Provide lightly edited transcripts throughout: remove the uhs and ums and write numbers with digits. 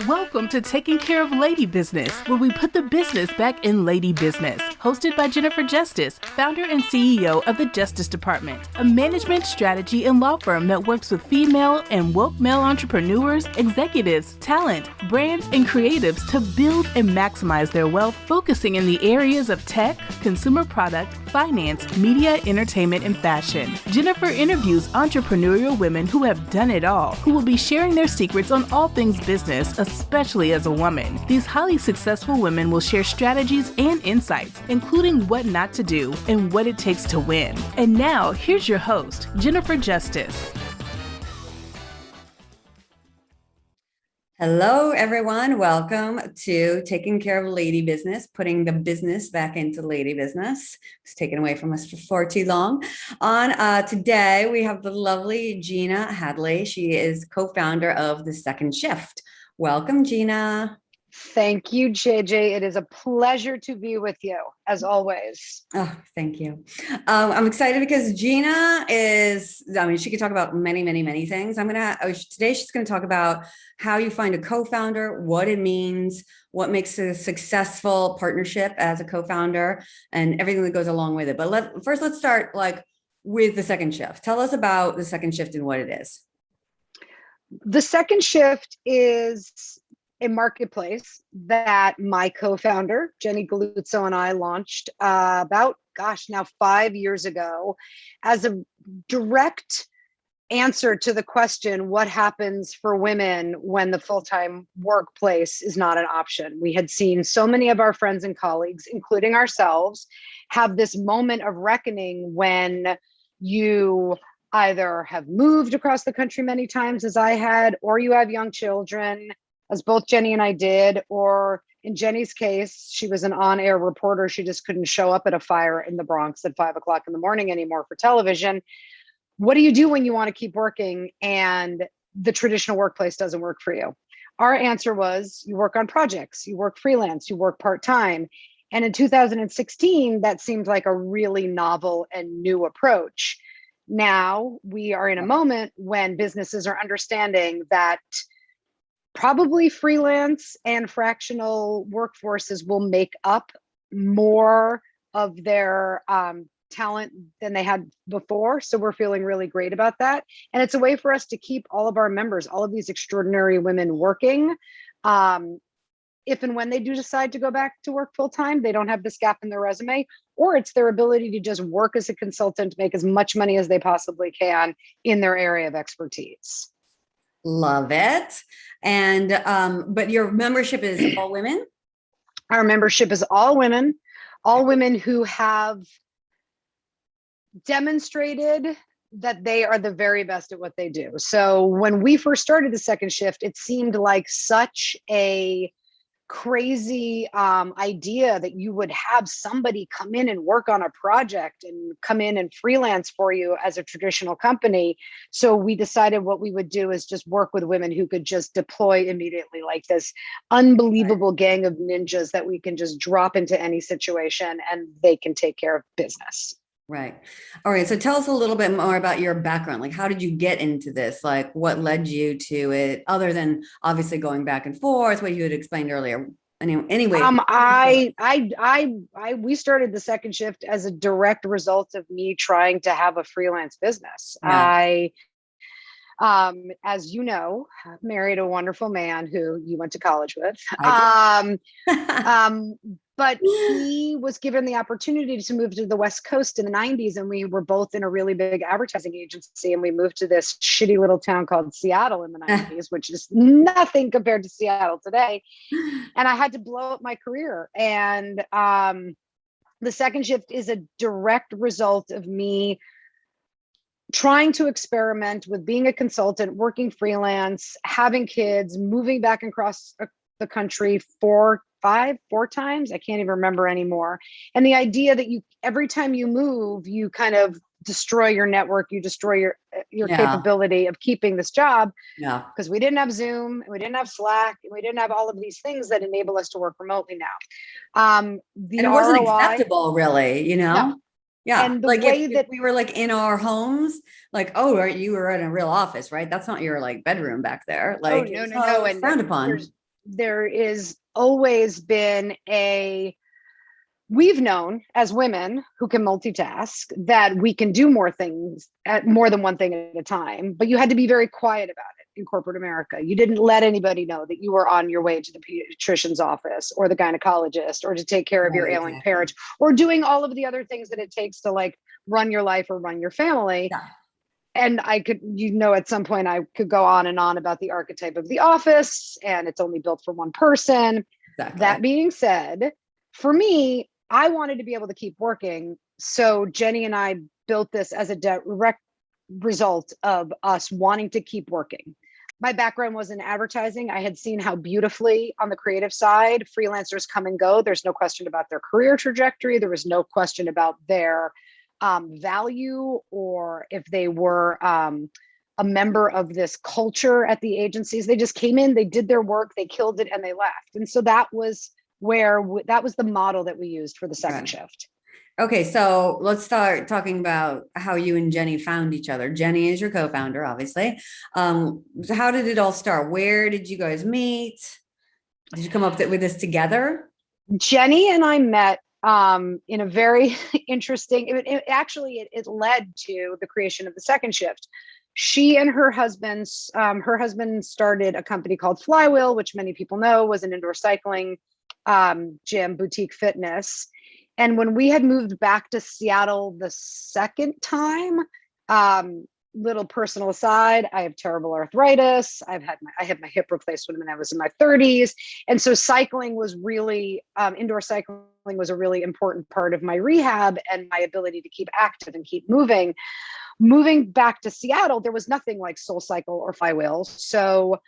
Welcome to Taking Care of Lady Business, where we put the business back in lady business. Hosted by Jennifer Justice, founder and CEO of the Justice Department, a management strategy and law firm that works with female and woke male entrepreneurs, executives, talent, brands, and creatives to build and maximize their wealth, focusing in the areas of tech, consumer product, finance, media, entertainment, and fashion. Jennifer interviews entrepreneurial women who have done it all, who will be sharing their secrets on all things business, especially as a woman. These highly successful women will share strategies and insights, including what not to do and what it takes to win. And now, here's your host, Jennifer Justice. Hello, everyone. Welcome to Taking Care of Lady Business, putting the business back into lady business. It's taken away from us for far too long. On today, we have the lovely Gina Hadley. She is co-founder of The Second Shift. Welcome, Gina. Thank you, JJ. It is a pleasure to be with you, as always. Oh, thank you. I'm excited because Gina she could talk about many, many, many things. Today she's going to talk about how you find a co-founder, what it means, what makes a successful partnership as a co-founder, and everything that goes along with it. But let's start with The Second Shift. Tell us about The Second Shift and what it is. The Second Shift is a marketplace that my co-founder, Jenny Galuzzo, and I launched about 5 years ago as a direct answer to the question, what happens for women when the full-time workplace is not an option? We had seen so many of our friends and colleagues, including ourselves, have this moment of reckoning when you either have moved across the country many times, as I had, or you have young children, as both Jenny and I did, or in Jenny's case, she was an on-air reporter. She just couldn't show up at a fire in the Bronx at 5 o'clock in the morning anymore for television. What do you do when you want to keep working and the traditional workplace doesn't work for you? Our answer was you work on projects, you work freelance, you work part-time. And in 2016, that seemed like a really novel and new approach. Now we are in a moment when businesses are understanding that probably freelance and fractional workforces will make up more of their talent than they had before. So we're feeling really great about that. And it's a way for us to keep all of our members, all of these extraordinary women working. If and when they do decide to go back to work full time, they don't have this gap in their resume, or it's their ability to just work as a consultant, make as much money as they possibly can in their area of expertise. Love it. And but your membership is all women? Our membership is all women who have demonstrated that they are the very best at what they do. So when we first started The Second Shift, it seemed like such a crazy idea that you would have somebody come in and work on a project and come in and freelance for you as a traditional company. So we decided what we would do is just work with women who could just deploy immediately, like this unbelievable gang of ninjas that we can just drop into any situation and they can take care of business. Right. All right. So tell us a little bit more about your background. Like, how did you get into this? Like, what led you to it, other than obviously going back and forth, what you had explained earlier? Anyway. We started The Second Shift as a direct result of me trying to have a freelance business. Yeah. As you know, married a wonderful man who you went to college with. But he was given the opportunity to move to the West Coast in the 90s. And we were both in a really big advertising agency. And we moved to this shitty little town called Seattle in the 90s, which is nothing compared to Seattle today. And I had to blow up my career. And The Second Shift is a direct result of me trying to experiment with being a consultant, working freelance, having kids, moving back across the country four times. I can't even remember anymore. And the idea that every time you move, you kind of destroy your network, you destroy your capability of keeping this job. Yeah. Because we didn't have Zoom, and we didn't have Slack, and we didn't have all of these things that enable us to work remotely now. And it wasn't acceptable, really, you know? No. Yeah. And the like way if that we were like in our homes, like, oh, you were in a real office, right? That's not your like bedroom back there. Like, no. And frowned upon. there is always been we've known as women who can multitask that we can do more things at more than one thing at a time, but you had to be very quiet about it in corporate America. You didn't let anybody know that you were on your way to the pediatrician's office or the gynecologist or to take care of your ailing parents or doing all of the other things that it takes to like run your life or run your family. Yeah. And I could, at some point I could go on and on about the archetype of the office and it's only built for one person. Exactly. That being said, for me, I wanted to be able to keep working. So Jenny and I built this as a direct result of us wanting to keep working. My background was in advertising. I had seen how beautifully on the creative side, freelancers come and go. There's no question about their career trajectory. There was no question about their value or if they were a member of this culture at the agencies. They just came in, they did their work, they killed it, and they left. And so that was that was the model that we used for the second shift. Okay, so let's start talking about how you and Jenny found each other. Jenny is your co-founder, obviously. So how did it all start? Where did you guys meet? Did you come up with this together? Jenny and I met in a very interesting, it led to the creation of the second shift. She and her husband started a company called Flywheel, which many people know was an indoor cycling gym, boutique fitness. And when we had moved back to Seattle the second time, little personal aside, I have terrible arthritis. I had my hip replaced when I was in my 30s. And so cycling was really, indoor cycling was a really important part of my rehab and my ability to keep active and keep moving. Moving back to Seattle, there was nothing like SoulCycle or Flywheel. So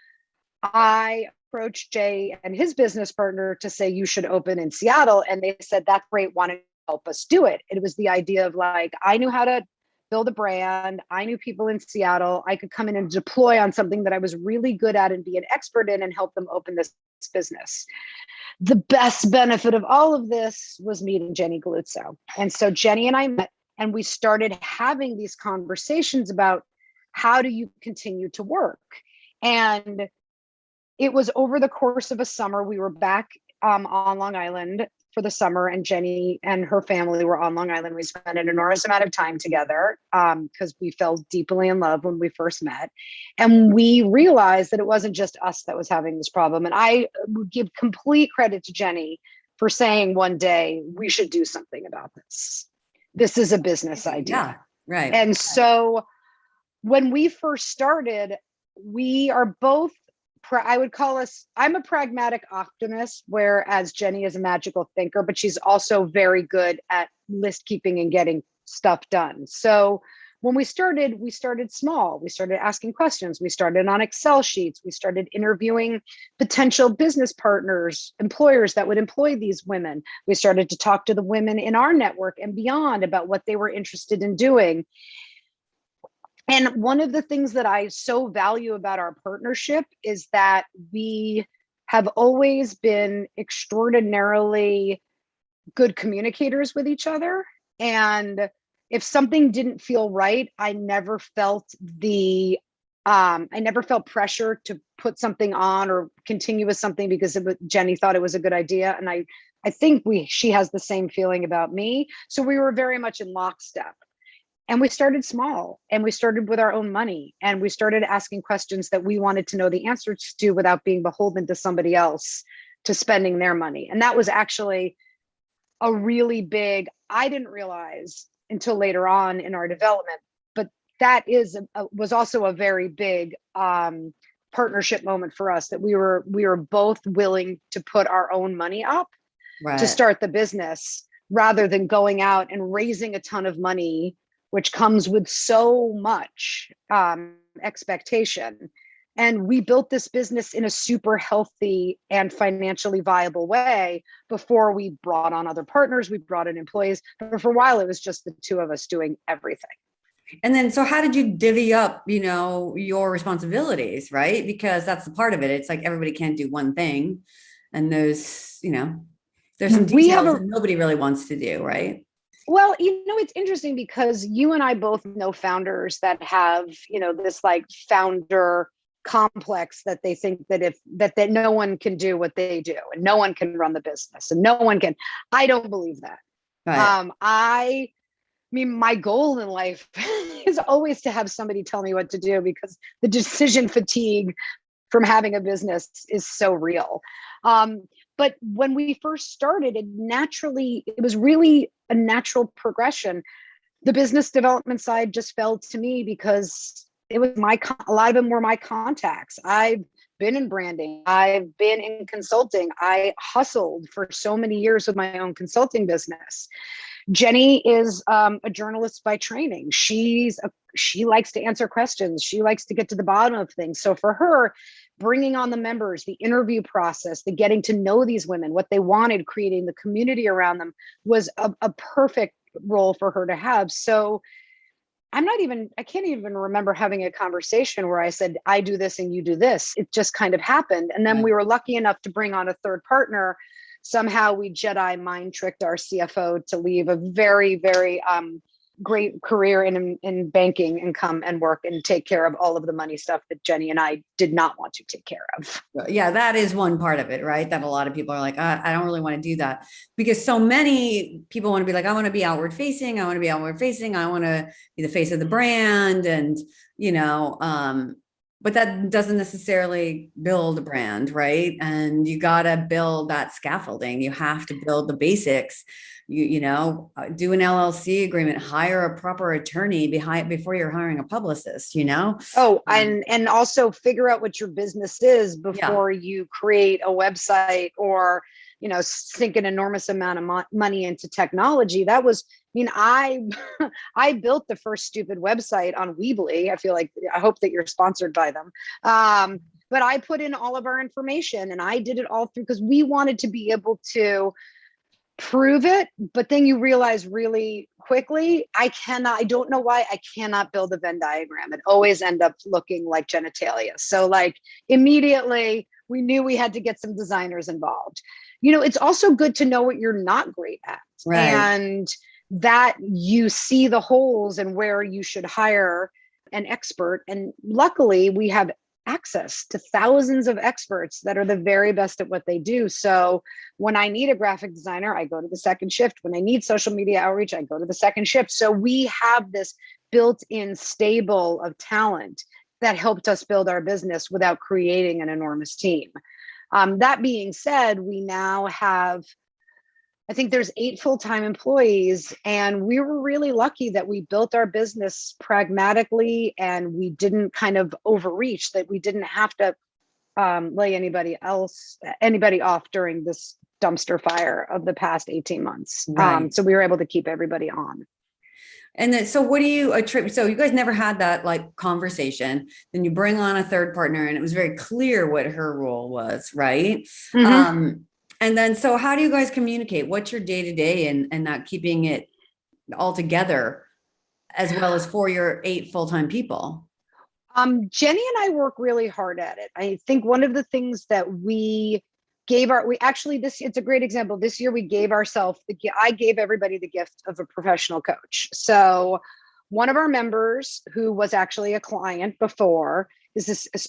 I approached Jay and his business partner to say, you should open in Seattle. And they said, that's great. Why don't you help us do it? It was the idea of like, I knew how to build a brand. I knew people in Seattle. I could come in and deploy on something that I was really good at and be an expert in and help them open this business. The best benefit of all of this was meeting Jenny Galuzzo. And so Jenny and I met and we started having these conversations about how do you continue to work? And it was over the course of a summer. We were back on Long Island for the summer, and Jenny and her family were on Long Island. We spent an enormous amount of time together because we fell deeply in love when we first met. And we realized that it wasn't just us that was having this problem. And I would give complete credit to Jenny for saying one day, we should do something about this. This is a business idea. Yeah, right. And so when we first started, we are both, I'm a pragmatic optimist, whereas Jenny is a magical thinker, but she's also very good at list keeping and getting stuff done. So when we started small. We started asking questions. We started on Excel sheets. We started interviewing potential business partners, employers that would employ these women. We started to talk to the women in our network and beyond about what they were interested in doing. And one of the things that I so value about our partnership is that we have always been extraordinarily good communicators with each other. And if something didn't feel right, I never felt pressure to put something on or continue with something because Jenny thought it was a good idea. And I think she has the same feeling about me. So we were very much in lockstep. And we started small and we started with our own money and we started asking questions that we wanted to know the answers to without being beholden to somebody else to spending their money. And that was actually a really big, I didn't realize until later on in our development, but that was also a very big partnership moment for us, that we were both willing to put our own money up to start the business rather than going out and raising a ton of money, which comes with so much expectation. And we built this business in a super healthy and financially viable way before we brought on other partners, we brought in employees. But for a while, it was just the two of us doing everything. And then, so how did you divvy up, your responsibilities, right? Because that's the part of it. It's like everybody can't do one thing. And there's some details that nobody really wants to do, right? Well, it's interesting because you and I both know founders that have, this like founder complex that they think that that no one can do what they do and no one can run the business and no one can. I don't believe that. Right. I mean, my goal in life is always to have somebody tell me what to do, because the decision fatigue from having a business is so real. But when we first started, it was really a natural progression. The business development side just fell to me because it was a lot of them were my contacts. I've been in branding. I've been in consulting. I hustled for so many years with my own consulting business. Jenny is a journalist by training. She likes to answer questions. She likes to get to the bottom of things. So for her, bringing on the members, the interview process, the getting to know these women, what they wanted, creating the community around them was a perfect role for her to have. So I can't even remember having a conversation where I said, I do this and you do this. It just kind of happened. And then we were lucky enough to bring on a third partner. Somehow we Jedi mind tricked our CFO to leave a very, very great career in banking and come and work and take care of all of the money stuff that Jenny and I did not want to take care of. Yeah, that is one part of it, right? That a lot of people are like, I don't really want to do that, because so many people want to be like, I want to be outward facing. I want to be outward facing. I want to be the face of the brand. And, but that doesn't necessarily build a brand, right? And you got to build that scaffolding. You have to build the basics. Do an LLC agreement, hire a proper attorney before you're hiring a publicist, Oh, and also figure out what your business is before you create a website or, sink an enormous amount of money into technology. I built the first stupid website on Weebly. I hope that you're sponsored by them. But I put in all of our information and I did it all through because we wanted to be able to prove it. But then you realize really quickly, I don't know why I cannot build a Venn diagram. It always end up looking like genitalia. So immediately we knew we had to get some designers involved. It's also good to know what you're not great at. Right. And that you see the holes and where you should hire an expert. And luckily we have access to thousands of experts that are the very best at what they do. So when I need a graphic designer, I go to the second shift. When I need social media outreach, I go to the second shift. So we have this built-in stable of talent that helped us build our business without creating an enormous team. That being said, we now have, I think there's 8 full-time employees, and we were really lucky that we built our business pragmatically and we didn't kind of overreach, that we didn't have to lay anybody off during this dumpster fire of the past 18 months. Right. So we were able to keep everybody on. And then, so what do you attribute? So you guys never had that conversation. Then you bring on a third partner and it was very clear what her role was, right? Mm-hmm. And then, so how do you guys communicate? What's your day-to-day and not keeping it all together, as well as for your 8 full-time people? Jenny and I work really hard at it. I think one of the things that it's a great example. This year we gave ourselves I gave everybody the gift of a professional coach. So one of our members, who was actually a client before,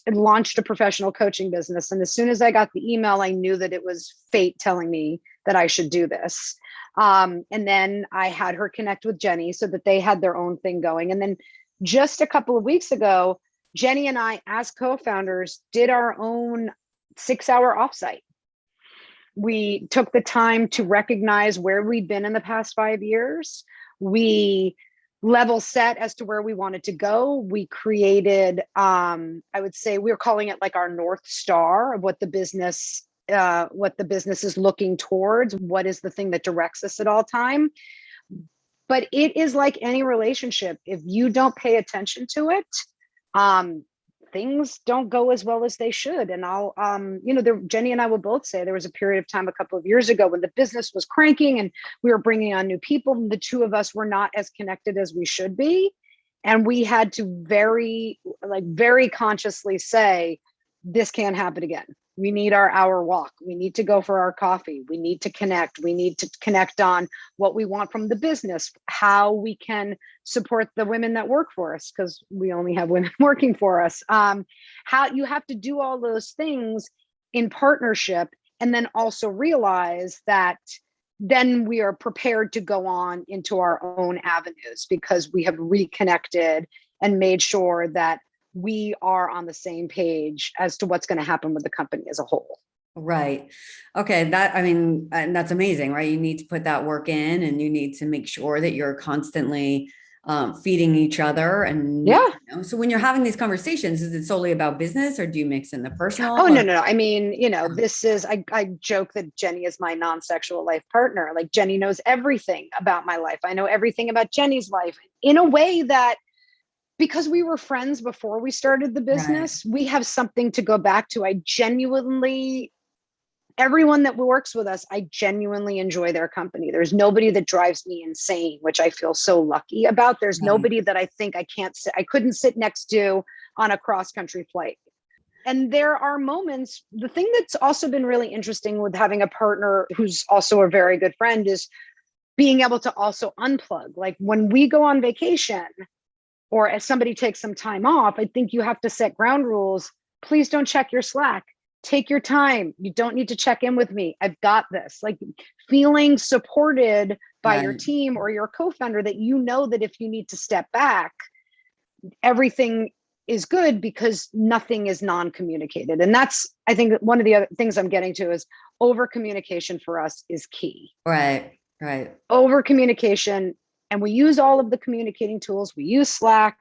launched a professional coaching business. And as soon as I got the email, I knew that it was fate telling me that I should do this. And then I had her connect with Jenny so that they had their own thing going. And then just a couple of weeks ago, Jenny and I, as co-founders, did our own 6-hour offsite. We took the time to recognize where we'd been in the past 5 years. We level set as to where we wanted to go. We created, I would say we were calling it our North Star of what the business is looking towards. What is the thing that directs us at all time? But it is like any relationship. If you don't pay attention to it, things don't go as well as they should. And Jenny and I will both say there was a period of time a couple of years ago when the business was cranking and we were bringing on new people. And the two of us were not as connected as we should be. And we had to very consciously say, this can't happen again. We need our hour walk. We need to go for our coffee. We need to connect. We need to connect on what we want from the business, how we can support the women that work for us, because we only have women working for us. How you have to do all those things in partnership, and then also realize that then we are prepared to go on into our own avenues because we have reconnected and made sure that we are on the same page as to what's going to happen with the company as a whole. Right. Okay. And that's amazing, right? You need to put that work in, and you need to make sure that you're constantly feeding each other. And so when you're having these conversations, is it solely about business, or do you mix in the personal? Oh, no. I mean, this is, I joke that Jenny is my non-sexual life partner. Like, Jenny knows everything about my life. I know everything about Jenny's life in a way that, because we were friends before we started the business, we have something to go back to. Everyone that works with us, I genuinely enjoy their company. There's nobody that drives me insane, which I feel so lucky about. There's nobody that I think I couldn't sit next to on a cross-country flight. And there are moments, the thing that's also been really interesting with having a partner who's also a very good friend is being able to also unplug. Like, when we go on vacation, or as somebody takes some time off, I think you have to set ground rules. Please don't check your Slack. Take your time. You don't need to check in with me. I've got this. Like, feeling supported by your team or your co-founder, that that if you need to step back, everything is good because nothing is non-communicated. And that's, I think, one of the other things I'm getting to is over communication for us is key. Right. Over communication. And we use all of the communicating tools. We use Slack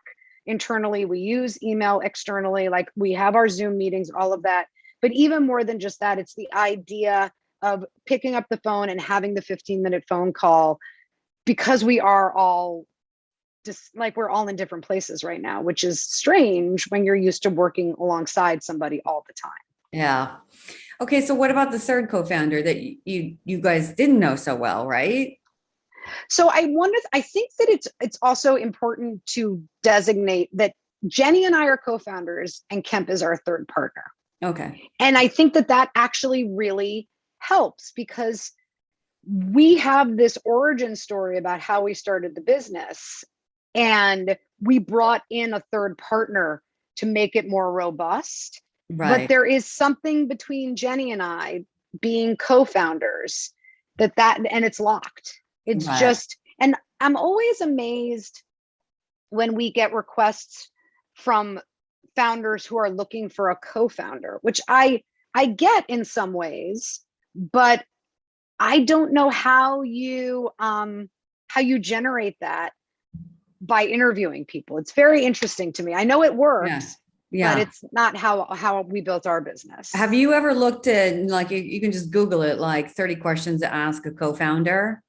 internally. We use email externally. Like, we have our Zoom meetings, all of that. But even more than just that, it's the idea of picking up the phone and having the 15-minute phone call, because we are all just like, we're all in different places right now, which is strange when you're used to working alongside somebody all the time. Yeah. Okay. So what about the third co-founder that you guys didn't know so well, right? So I think that it's also important to designate that Jenny and I are co-founders and Kemp is our third partner. Okay. And I think that actually really helps, because we have this origin story about how we started the business, and we brought in a third partner to make it more robust. Right. But there is something between Jenny and I being co-founders and it's locked. It's just, and I'm always amazed when we get requests from founders who are looking for a co-founder, which I get in some ways, but I don't know how you generate that by interviewing people. It's very interesting to me. I know it works, but it's not how we built our business. Have you ever looked at, like, you can just Google it, like 30 questions to ask a co-founder?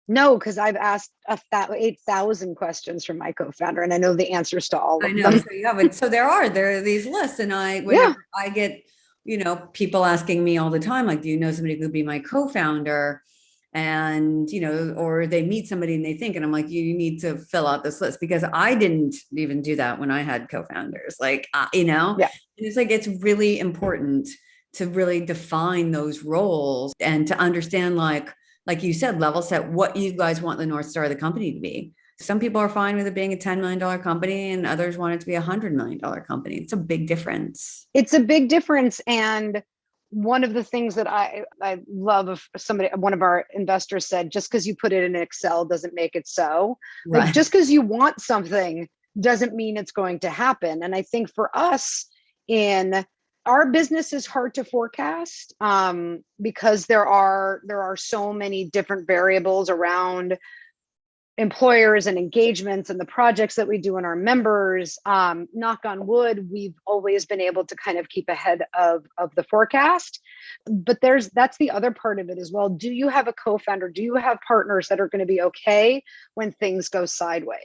No, because I've asked 8,000 questions from my co-founder, and I know the answers to all of them. So you have it. So there are these lists, and I get, people asking me all the time, like, do you know somebody who could be my co-founder? And, or they meet somebody and they think, and I'm like, you need to fill out this list, because I didn't even do that when I had co-founders, like, and it's like, it's really important to really define those roles and to understand, like you said, level set what you guys want the North Star of the company to be. Some people are fine with it being a $10 million company, and others want it to be a $100 million company. It's a big difference. It's a big difference. And one of the things that I love, of one of our investors said, just because you put it in Excel doesn't make it so. Like, just because you want something doesn't mean it's going to happen. And I think for us, in our business, is hard to forecast because there are so many different variables around employers and engagements and the projects that we do in our members. Knock on wood, we've always been able to kind of keep ahead of the forecast. But that's the other part of it as well. Do you have a co-founder? Do you have partners that are going to be okay when things go sideways?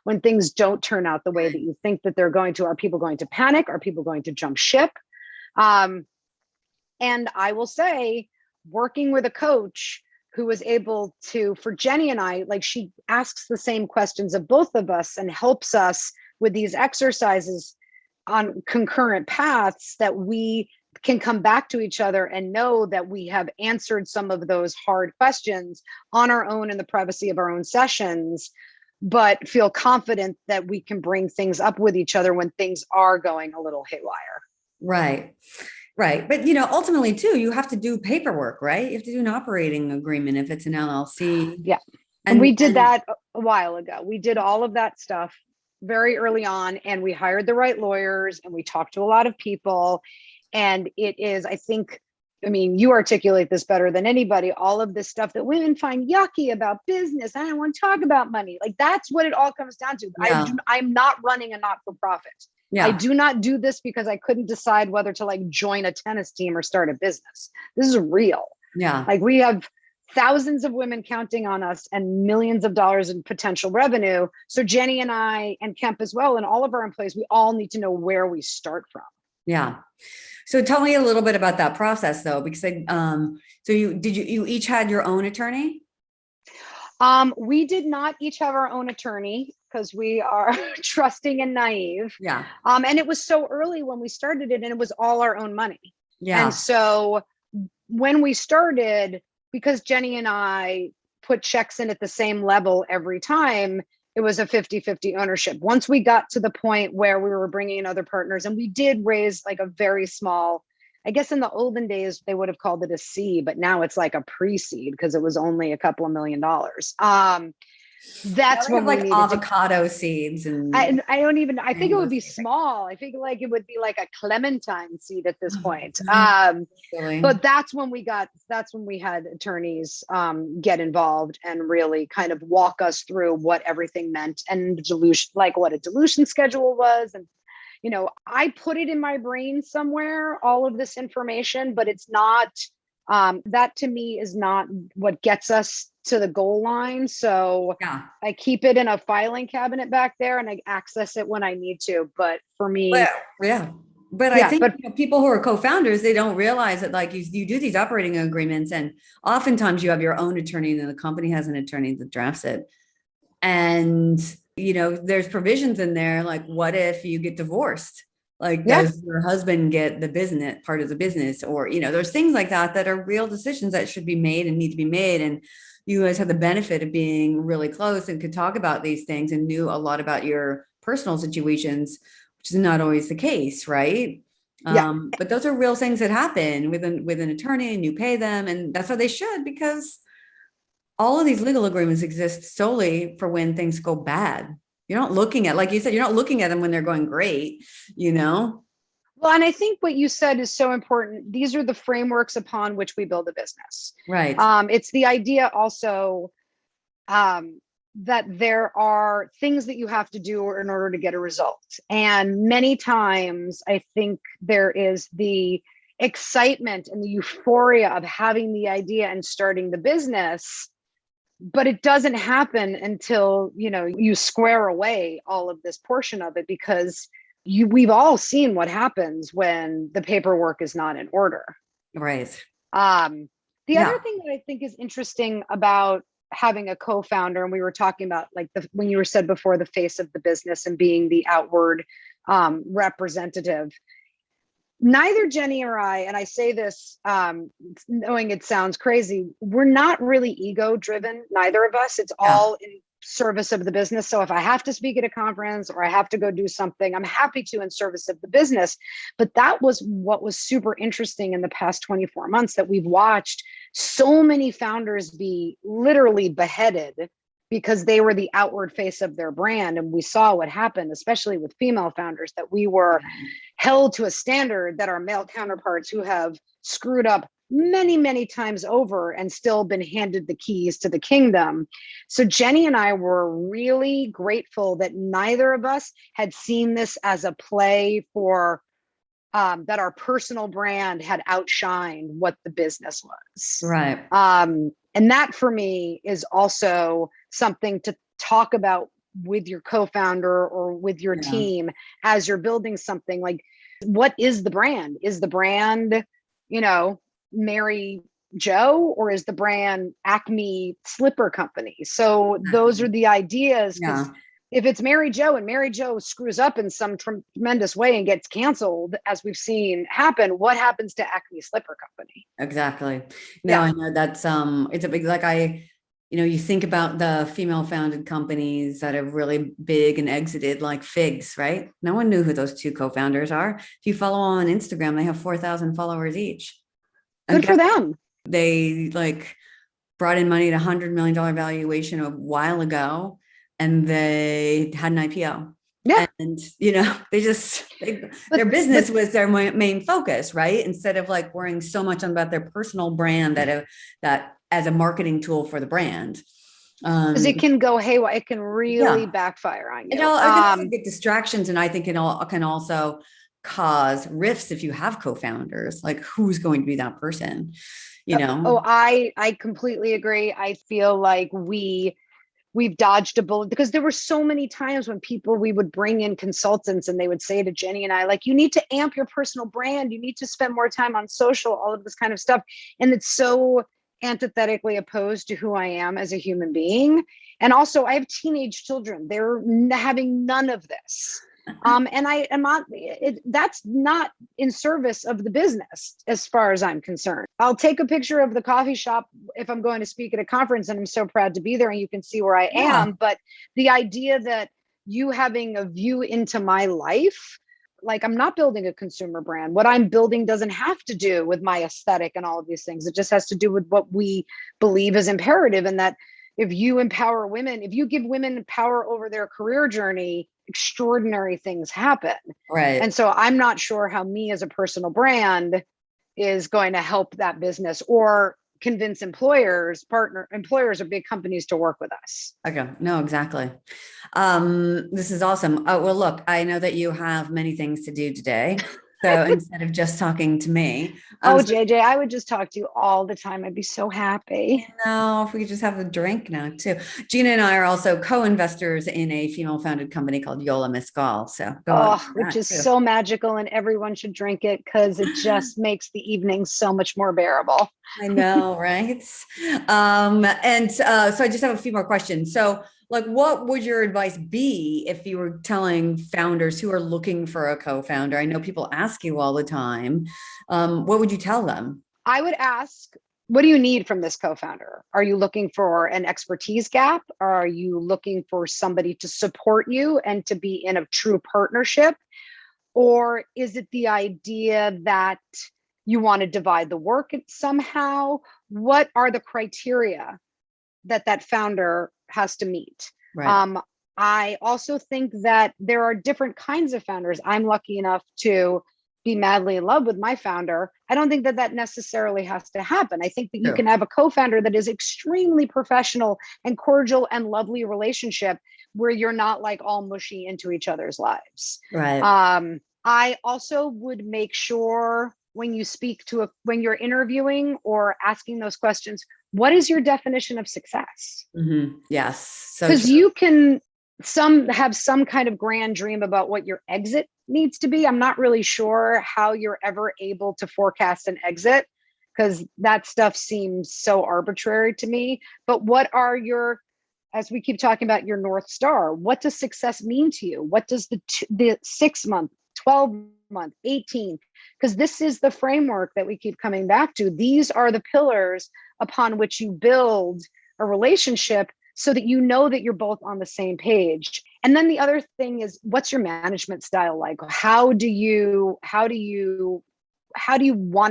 When things don't turn out the way that you think that they're going to? Are people going to panic? Are people going to jump ship? And I will say, working with a coach who was able to, for Jenny and I, like, she asks the same questions of both of us and helps us with these exercises on concurrent paths that we can come back to each other and know that we have answered some of those hard questions on our own in the privacy of our own sessions, but feel confident that we can bring things up with each other when things are going a little haywire. Right. Right. But, you know, ultimately too, you have to do paperwork, right? You have to do an operating agreement if it's an LLC. Yeah. And we did that a while ago. We did all of that stuff very early on, and we hired the right lawyers and we talked to a lot of people. And it is, I mean, you articulate this better than anybody, all of this stuff that women find yucky about business. I don't want to talk about money. Like, that's what it all comes down to. Yeah. I'm not running a not-for-profit. Yeah. I do not do this because I couldn't decide whether to like join a tennis team or start a business. This is real. Yeah. Like, we have thousands of women counting on us and millions of dollars in potential revenue. So Jenny and I and Kemp as well, and all of our employees, we all need to know where we start from. Yeah. So tell me a little bit about that process though, because so you each had your own attorney? We did not each have our own attorney because we are trusting and naive. Yeah. And it was so early when we started it, and it was all our own money. Yeah. And so when we started, because Jenny and I put checks in at the same level every time, it was a 50-50 ownership. Once we got to the point where we were bringing in other partners, and we did raise like a very small, I guess in the olden days, they would have called it a C, but now it's like a pre-seed because it was only a couple of $1 million. That's when like avocado seeds and I think it would be small. I think like it would be like a clementine seed at this point. But that's when we had attorneys get involved and really kind of walk us through what everything meant and dilution, like what a dilution schedule was. And, you know, I put it in my brain somewhere, all of this information, but it's not, that to me is not what gets us to the goal line. So yeah. I keep it in a filing cabinet back there and I access it when I need to. But for me, I think you know, people who are co-founders, they don't realize that like you do these operating agreements, and oftentimes you have your own attorney and then the company has an attorney that drafts it. And, you know, there's provisions in there. Like, what if you get divorced? Like, does your husband get the business part of the business? Or, you know, there's things like that are real decisions that should be made and need to be made. And you guys have the benefit of being really close and could talk about these things and knew a lot about your personal situations, which is not always the case, right? Yeah. But those are real things that happen with an attorney, and you pay them, and that's how they should, because all of these legal agreements exist solely for when things go bad. You're not looking at, like you said, you're not looking at them when they're going great, you know? Well, and I think what you said is so important. These are the frameworks upon which we build a business. Right. It's the idea also that there are things that you have to do in order to get a result. And many times I think there is the excitement and the euphoria of having the idea and starting the business, but it doesn't happen until, you know, you square away all of this portion of it, because we've all seen what happens when the paperwork is not in order. Right. The other thing that I think is interesting about having a co-founder, and we were talking about like when you were said before, the face of the business and being the outward representative. Neither Jenny or I, and I say this knowing it sounds crazy, we're not really ego driven, neither of us. It's all in service of the business. So if I have to speak at a conference or I have to go do something, I'm happy to in service of the business. But that was what was super interesting in the past 24 months, that we've watched so many founders be literally beheaded because they were the outward face of their brand. And we saw what happened, especially with female founders, that we were held to a standard that our male counterparts who have screwed up many, many times over and still been handed the keys to the kingdom. So Jenny and I were really grateful that neither of us had seen this as a play for that our personal brand had outshined what the business was. Right. And that for me is also something to talk about with your co-founder or with your team as you're building something. Like, what is the brand? Is the brand, you know, Mary Joe, or is the brand Acme Slipper Company? So those are the ideas. if it's Mary Jo and Mary Jo screws up in some tremendous way and gets canceled, as we've seen happen, what happens to Acme Slipper Company? Exactly. No, I know that's, it's a big, you think about the female founded companies that are really big and exited, like Figs, right? No one knew who those two co-founders are. If you follow on Instagram, they have 4,000 followers each. Good for them. They brought in money at $100 million valuation a while ago, and they had an IPO. Yeah. And, their business was their main focus, right? Instead of worrying so much about their personal brand that as a marketing tool for the brand. Because it can go haywire. It can really backfire on you. I can get distractions, and I think it can also cause rifts if you have co-founders. Who's going to be that person? I completely agree. I feel like we've dodged a bullet, because there were so many times when we would bring in consultants and they would say to Jenny and I, you need to amp your personal brand. You need to spend more time on social, all of this kind of stuff. And it's so antithetically opposed to who I am as a human being. And also I have teenage children. They're having none of this. And I am not, that's not in service of the business as far as I'm concerned. I'll take a picture of the coffee shop if I'm going to speak at a conference, and I'm so proud to be there and you can see where I am. But the idea that you having a view into my life, I'm not building a consumer brand. What I'm building doesn't have to do with my aesthetic and all of these things. It just has to do with what we believe is imperative. And that if you empower women, if you give women power over their career journey, extraordinary things happen. Right. And so I'm not sure how me as a personal brand is going to help that business or convince employers or big companies to work with us. Okay. No, exactly. This is awesome. Oh, well, look, I know that you have many things to do today. So instead of just talking to me. JJ, I would just talk to you all the time. I'd be so happy. No, if we could just have a drink now too. Gina and I are also co-investors in a female founded company called Yola Mescal. So which is so magical, and everyone should drink it because it just makes the evening so much more bearable. I know, right? So I just have a few more questions. So what would your advice be if you were telling founders who are looking for a co-founder? I know people ask you all the time. What would you tell them? I would ask, what do you need from this co-founder? Are you looking for an expertise gap? Are you looking for somebody to support you and to be in a true partnership? Or is it the idea that you want to divide the work somehow? What are the criteria that founder has to meet? Right. I also think that there are different kinds of founders. I'm lucky enough to be madly in love with my founder. I don't think that necessarily has to happen. I think that you can have a co-founder that is extremely professional and cordial and lovely relationship where you're not all mushy into each other's lives. Right. I also would make sure when you speak when you're interviewing or asking those questions, what is your definition of success? Mm-hmm. Yes. Because you can have some kind of grand dream about what your exit needs to be. I'm not really sure how you're ever able to forecast an exit, because that stuff seems so arbitrary to me. But what are as we keep talking about, your North Star? What does success mean to you? What does the 6 month, 12 month, 18? Because this is the framework that we keep coming back to. These are the pillars upon which you build a relationship so that you know that you're both on the same page. And then the other thing is, what's your management style like? How do you want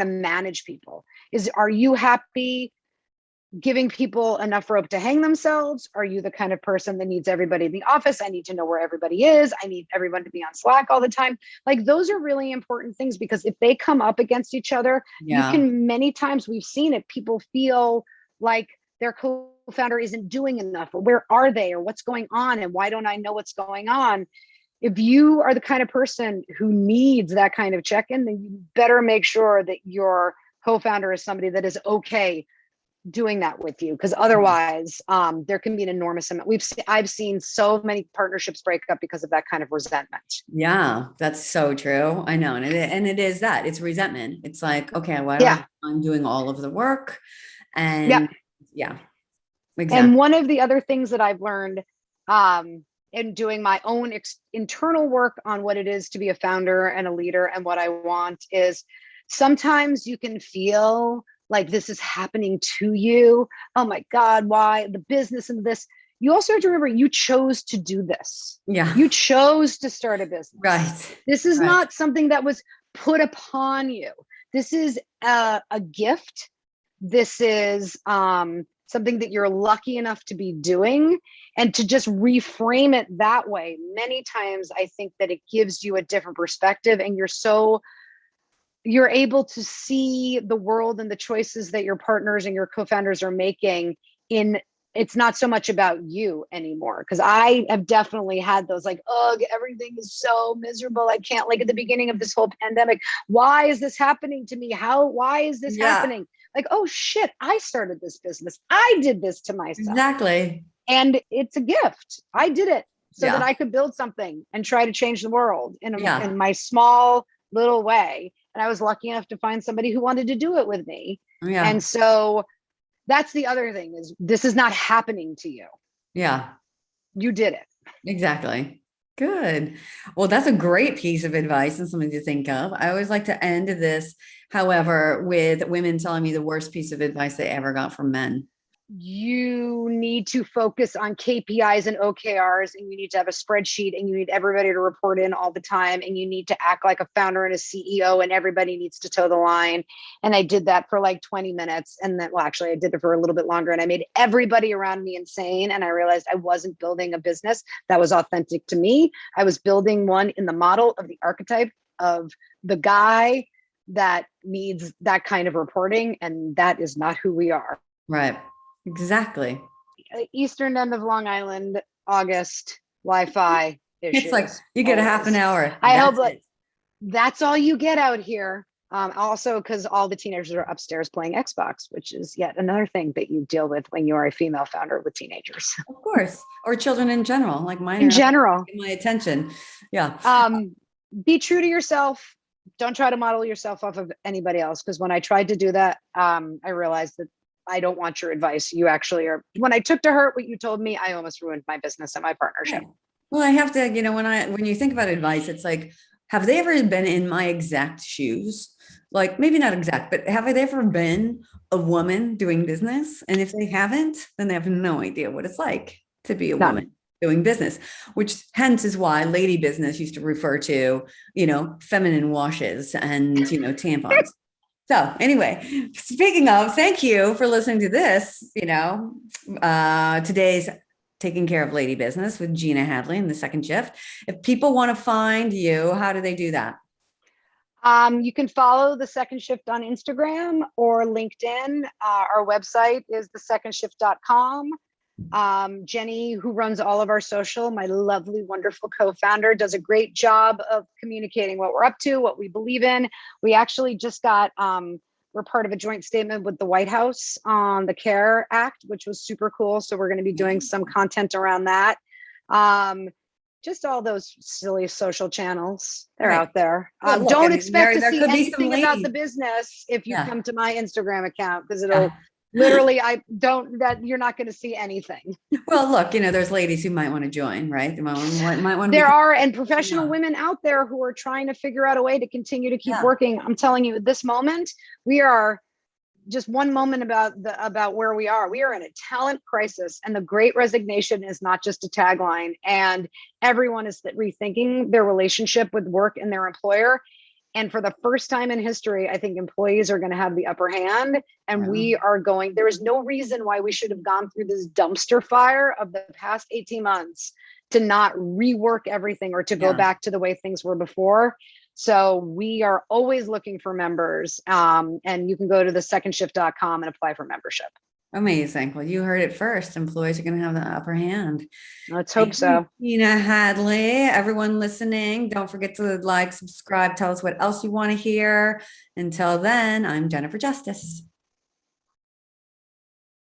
to manage people? Are you happy giving people enough rope to hang themselves? Are you the kind of person that needs everybody in the office? I need to know where everybody is. I need everyone to be on Slack all the time. Those are really important things, because if they come up against each other, many times we've seen it, people feel like their co-founder isn't doing enough, or where are they, or what's going on, and why don't I know what's going on? If you are the kind of person who needs that kind of check-in, then you better make sure that your co-founder is somebody that is okay doing that with you, because otherwise there can be an enormous amount. I've seen so many partnerships break up because of that kind of resentment. Yeah, that's so true. I know. And it is that, it's resentment. It's okay, why I'm doing all of the work. And exactly. And one of the other things that I've learned in doing my own internal work on what it is to be a founder and a leader. And what I want is, sometimes you can feel like this is happening to you. Oh my God, why the business and this? You also have to remember, you chose to do this. Yeah. You chose to start a business. Right. This is not something that was put upon you. This is a gift. This is something that you're lucky enough to be doing, and to just reframe it that way. Many times I think that it gives you a different perspective, and you're able to see the world and the choices that your partners and your co-founders are making in, it's not so much about you anymore. Cause I have definitely had those like, ugh, everything is so miserable. I can't, like at the beginning of this whole pandemic, why is this happening to me? Why is this happening? Like, oh shit, I started this business. I did this to myself. Exactly. And it's a gift. I did it so that I could build something and try to change the world in my small little way. And I was lucky enough to find somebody who wanted to do it with me. Yeah. And so that's the other thing, is this is not happening to you. Yeah. You did it. Exactly. Good. Well, that's a great piece of advice and something to think of. I always like to end this, however, with women telling me the worst piece of advice they ever got from men. You need to focus on KPIs and OKRs, and you need to have a spreadsheet, and you need everybody to report in all the time, and you need to act like a founder and a CEO, and everybody needs to toe the line. And I did that for like 20 minutes. And then, well, actually I did it for a little bit longer, and I made everybody around me insane. And I realized I wasn't building a business that was authentic to me. I was building one in the model of the archetype of the guy that needs that kind of reporting. And that is not who we are. Right. Exactly. Eastern end of Long Island, August, Wi-Fi issues. It's like you get a half an hour. I hope that that's all you get out here. Also, because all the teenagers are upstairs playing Xbox, which is yet another thing that you deal with when you are a female founder with teenagers. Of course, or children in general, like mine. In general, my attention. Yeah. Be true to yourself. Don't try to model yourself off of anybody else. Because when I tried to do that, I realized that I don't want your advice. You actually are. When I took to heart what you told me, I almost ruined my business and my partnership. Yeah. Well, I have to, when you think about advice, it's like, have they ever been in my exact shoes? Like maybe not exact, but have they ever been a woman doing business? And if they haven't, then they have no idea what it's like to be a woman doing business, which hence is why lady business used to refer to, feminine washes and, tampons. So anyway, speaking of, thank you for listening to this, today's Taking Care of Lady Business with Gina Hadley in the second shift. If people want to find you, how do they do that? You can follow the Second Shift on Instagram or LinkedIn. Our website is thesecondshift.com. Jenny, who runs all of our social, my lovely, wonderful co-founder, does a great job of communicating what we're up to, what we believe in. We actually just got, we're part of a joint statement with the White House on the CARE Act, which was super cool. So we're going to be doing some content around that. Just all those silly social channels, they're out there. Well, don't expect to see anything ladies about the business if you come to my Instagram account, because it'll literally, you're not going to see anything. Well, look, there's ladies who might want to join, right? They might want there are, and professional women out there who are trying to figure out a way to continue to keep working. I'm telling you, at this moment, we are just one moment about where we are. We are in a talent crisis, and the Great Resignation is not just a tagline. And everyone is rethinking their relationship with work and their employer. And for the first time in history, I think employees are going to have the upper hand, and there is no reason why we should have gone through this dumpster fire of the past 18 months to not rework everything or to go back to the way things were before. So we are always looking for members, and you can go to thesecondshift.com and apply for membership. Amazing. Well, you heard it first. Employees are going to have the upper hand. Let's hope so. Gina Hadley, everyone listening, don't forget to like, subscribe, tell us what else you want to hear. Until then, I'm Jennifer Justice.